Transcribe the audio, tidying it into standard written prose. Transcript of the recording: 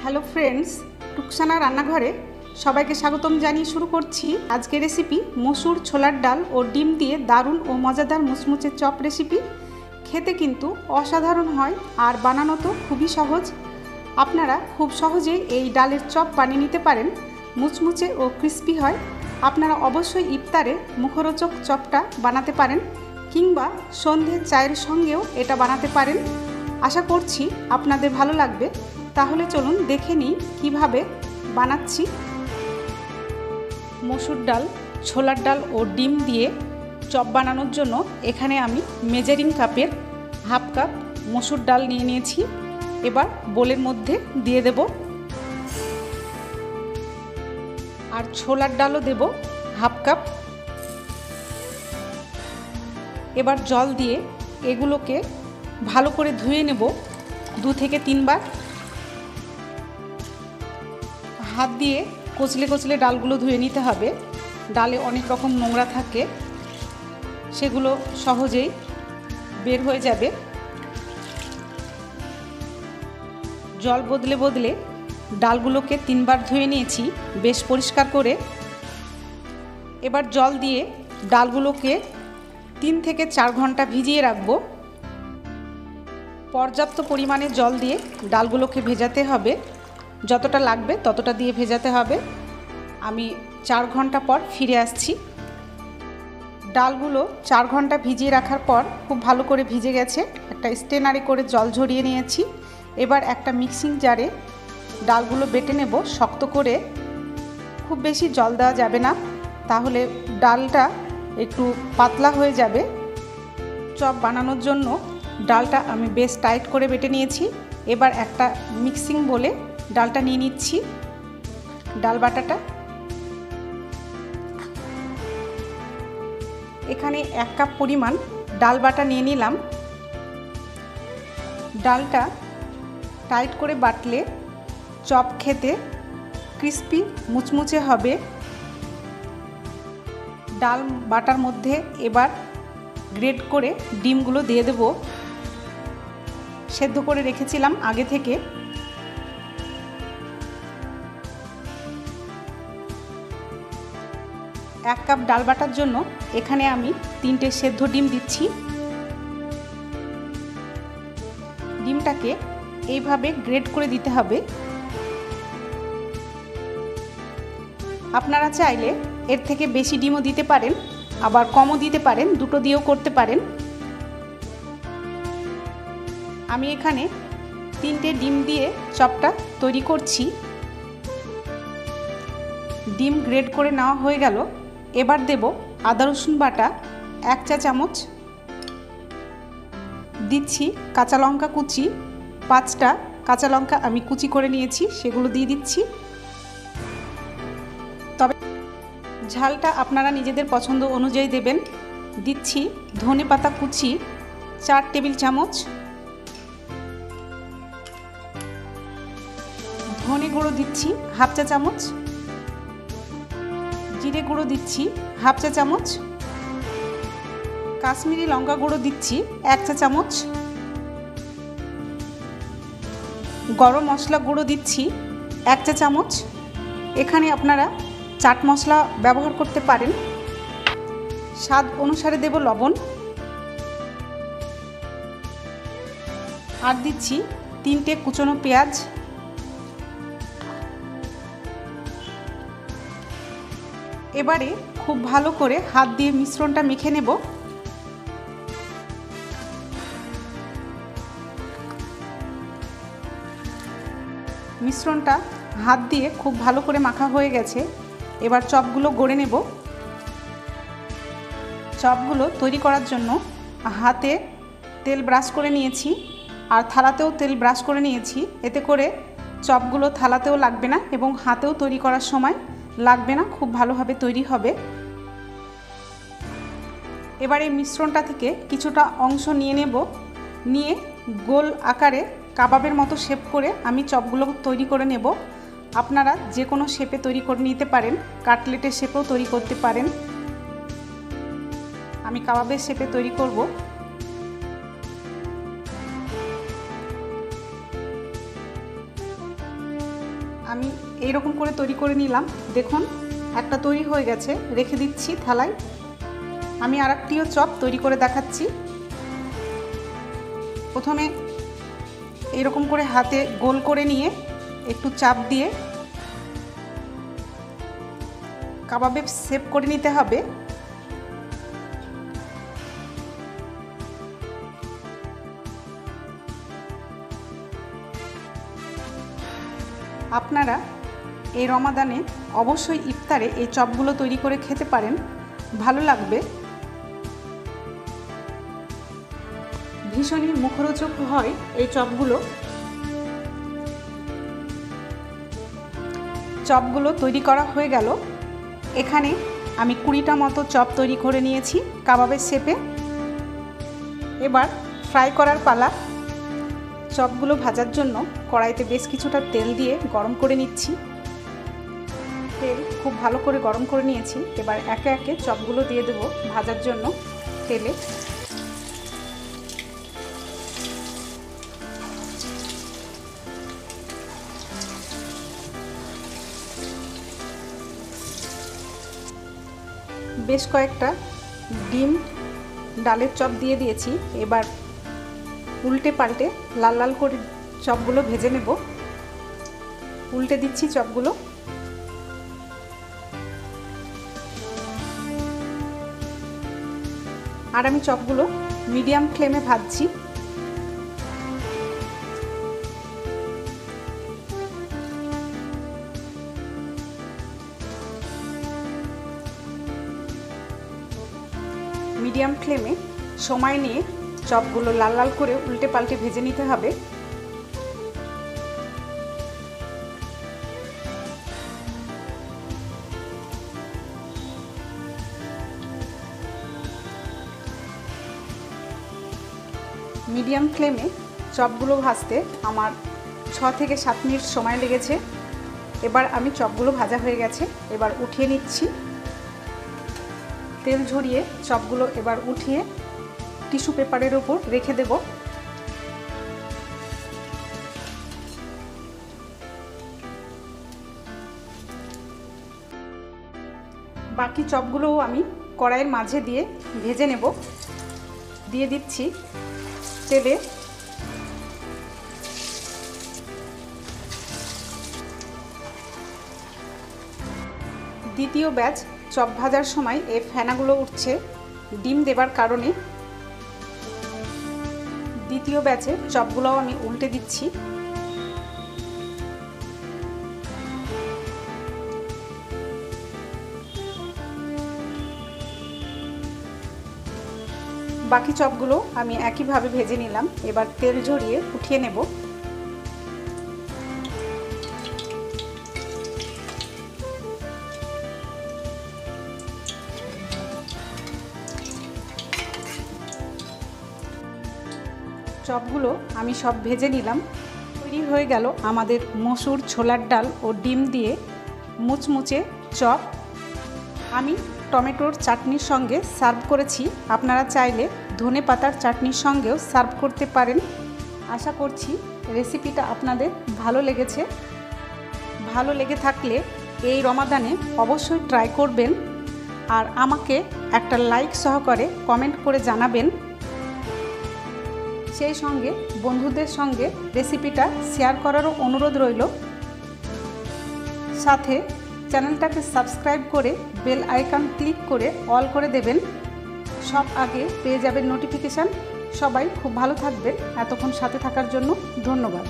Hello friends, রুকসানার রান্নাঘরে সবাইকে স্বাগতম জানিয়ে শুরু করছি আজকের রেসিপি মসুর ছোলার ডাল ও ডিম দিয়ে দারুণ ও মজাদার মুচমুচে চপ রেসিপি। খেতে কিন্তু অসাধারণ হয় আর বানানো তো খুবই সহজ। আপনারা খুব সহজেই এই ডালের চপ বানিয়ে নিতে পারেন, মুচমুচে ও ক্রিস্পি হয়। আপনারা অবশ্যই ইফতারে মুখরোচক চপটা বানাতে পারেন কিংবা সন্ধ্যের চায়ের সঙ্গেও এটা বানাতে পারেন। আশা করছি আপনাদের ভালো লাগবে। তাহলে চলুন দেখে নিই কীভাবে বানাচ্ছি। মসুর ডাল, ছোলার ডাল ও ডিম দিয়ে চপ বানানোর জন্য এখানে আমি মেজারিং কাপের হাফ কাপ মসুর ডাল নিয়ে নিয়েছি। এবার বোলের মধ্যে দিয়ে দেব, আর ছোলার ডালও দেব হাফ কাপ। এবার জল দিয়ে এগুলোকে ভালো করে ধুয়ে নেব 2 থেকে 3 বার। হাত দিয়ে কচলে কচলে ডালগুলো ধুয়ে নিতে হবে। ডালে অনেক রকম নোংরা থাকে, সেগুলো সহজেই বের হয়ে যাবে। জল বদলে বদলে ডালগুলোকে 3 বার ধুয়ে নিয়েছি বেশ পরিষ্কার করে। এবার জল দিয়ে ডালগুলোকে 3 থেকে 4 ঘন্টা ভিজিয়ে রাখবো। পর্যাপ্ত পরিমাণে জল দিয়ে ডালগুলোকে ভেজাতে হবে, যতটা লাগবে ততটা দিয়ে ভেজাতে হবে। আমি 4 ঘন্টা পর ফিরে আসছি। ডালগুলো 4 ঘন্টা ভিজিয়ে রাখার পর খুব ভালো করে ভিজে গেছে। একটা স্ট্রেনারে করে জল ঝরিয়ে নিয়েছি। এবার একটা মিক্সিং জারে ডালগুলো বেটে নেব শক্ত করে। খুব বেশি জল দেওয়া যাবে না, তাহলে ডালটা একটু পাতলা হয়ে যাবে। চপ বানানোর জন্য ডালটা আমি বেশ টাইট করে বেটে নিয়েছি। এবার একটা মিক্সিং বলে ডালটা নিয়ে নিচ্ছি। ডাল বাটাটা এখানে 1 কাপ পরিমাণ ডাল বাটা নিয়ে নিলাম। ডালটা টাইট করে বাটলে চপ খেতে ক্রিস্পি মুচমুচে হবে। ডাল বাটার মধ্যে এবার গ্রেট করে ডিমগুলো দিয়ে দেব। সেদ্ধ করে রেখেছিলাম আগে থেকে। এক কাপ ডাল বাটার জন্য এখানে আমি 3টে সেদ্ধ ডিম দিচ্ছি। ডিমটাকে এইভাবে গ্রেট করে দিতে হবে। আপনারা চাইলে এর থেকে বেশি ডিমও দিতে পারেন, আবার কমও দিতে পারেন, দুটো দিয়েও করতে পারেন। আমি এখানে 3টে ডিম দিয়ে চপটা তৈরি করছি। ডিম গ্রেট করে নেওয়া হয়ে গেল। এবার দেব আদা রসুন বাটা 1 চা চামচ, দিচ্ছি কাঁচা লঙ্কা কুচি 5টা কাঁচা লঙ্কা আমি কুচি করে নিয়েছি, সেগুলো দিয়ে দিচ্ছি। তবে ঝালটা আপনারা নিজেদের পছন্দ অনুযায়ী দেবেন। দিচ্ছি ধনে পাতা কুচি 4 টেবিল চামচ, ধনে গুঁড়ো দিচ্ছি হাফ চা চামচ, জিরে গুঁড়ো দিচ্ছি হাফ চা চামচ, কাশ্মীরি লঙ্কা গুঁড়ো দিচ্ছি 1 চা চামচ, গরম মশলা গুঁড়ো দিচ্ছি 1 চা চামচ। এখানে আপনারা চাট মশলা ব্যবহার করতে পারেন। স্বাদ অনুসারে দেব লবণ, আর দিচ্ছি 3টে কুচনো পেঁয়াজ। এবারে খুব ভালো করে হাত দিয়ে মিশ্রণটা মেখে নেব। মিশ্রণটা হাত দিয়ে খুব ভালো করে মাখা হয়ে গেছে। এবার চপগুলো গড়ে নেব। চপগুলো তৈরি করার জন্য হাতে তেল ব্রাশ করে নিয়েছি, আর থালাতেও তেল ব্রাশ করে নিয়েছি। এতে করে চপগুলো থালাতেও লাগবে না এবং হাতেও তৈরি করার সময় লাগবে না, খুব ভালোভাবে তৈরি হবে। এবার এই মিশ্রণটা থেকে কিছুটা অংশ নিয়ে নেব, নিয়ে গোল আকারে কাবাবের মতো শেপ করে আমি চপগুলো তৈরি করে নেব। আপনারা যে কোনো শেপে তৈরি করে নিতে পারেন, কাটলেটের শেপেও তৈরি করতে পারেন। আমি কাবাবের শেপে তৈরি করব। আমি এই রকম করে তৈরি করে নিলাম। দেখুন একটা তৈরি হয়ে গেছে, রেখে দিচ্ছি থালায়। আমি আরেকটিও চপ তৈরি করে দেখাচ্ছি। প্রথমে এইরকম করে হাতে গোল করে নিয়ে একটু চাপ দিয়ে কাবাবে শেপ করে নিতে হবে। আপনারা এই রমাদানে অবশ্যই ইফতারে এই চপগুলো তৈরি করে খেতে পারেন, ভালো লাগবে। ভীষণই মুখরোচক হয় এই চপগুলো। চপগুলো তৈরি করা হয়ে গেল। এখানে আমি 20টা মতো চপ তৈরি করে নিয়েছি কাবাবের শেপে। এবার ফ্রাই করার পালা। চপগুলো ভাজার জন্য কড়াইতে বেশ কিছুটা তেল দিয়ে গরম করে নিচ্ছি। তেল খুব ভালো করে গরম করে নিয়েছি। এবার একে একে চপগুলো দিয়ে দেব ভাজার জন্য তেলে। বেশ কয়েকটা ডিম ডালের চপ দিয়ে দিয়েছি। এবার উল্টে পাল্টে লাল লাল করে চপগুলো ভেজে নেব। উল্টে দিচ্ছি চপগুলো। আর আমি চপগুলো মিডিয়াম ফ্লেমে ভাজছি। মিডিয়াম ফ্লেমে সময় নিয়ে চপগুলো লাল লাল করে উল্টে পাল্টে ভেজে নিতে হবে। মিডিয়াম ফ্লেমে চপগুলো ভাজতে আমার 6 থেকে 7 মিনিট সময় লেগেছে। এবার আমি চপগুলো ভাজা হয়ে গেছে, এবার উঠিয়ে নিচ্ছি। তেল ঝরিয়ে চপগুলো এবার উঠিয়ে টিস্যু পেপারের উপর রেখে দেব। বাকি চপগুলোও আমি কড়াইয়ের মাঝে দিয়ে ভেজে নেব। দিয়ে দিচ্ছি তেলে দ্বিতীয় ব্যাচ চপ ভাজার সময় এই ফেনাগুলো উঠছে ডিম দেবার কারণে। দ্বিতীয় ব্যাচে চপগুলোও আমি উল্টে দিচ্ছি। বাকি চপগুলো আমি একইভাবে ভেজে নিলাম। এবার তেল ঝরিয়ে উঠিয়ে নেব। চপগুলো আমি সব ভেজে নিলাম। তৈরি হয়ে গেল আমাদের মসুর, ছোলার ডাল ও ডিম দিয়ে মুচমুচে চপ। আমি টমেটোর চাটনির সঙ্গে সার্ভ করেছি। আপনারা চাইলে ধনে পাতার চাটনির সঙ্গেও সার্ভ করতে পারেন। আশা করছি রেসিপিটা আপনাদের ভালো লেগেছে। ভালো লেগে থাকলে এই রমাদানে অবশ্যই ট্রাই করবেন আর আমাকে একটা লাইক সহকারে কমেন্ট করে জানাবেন। সেই সঙ্গে বন্ধুদের সঙ্গে রেসিপিটা শেয়ার করারও অনুরোধ রইল। সাথে চ্যানেলটাকে সাবস্ক্রাইব করে বেল আইকন ক্লিক করে অল করে দেবেন। সব আগে পেয়ে যাবেন নোটিফিকেশান। সবাই খুব ভালো থাকবেন। এতক্ষণ সাথে থাকার জন্য ধন্যবাদ।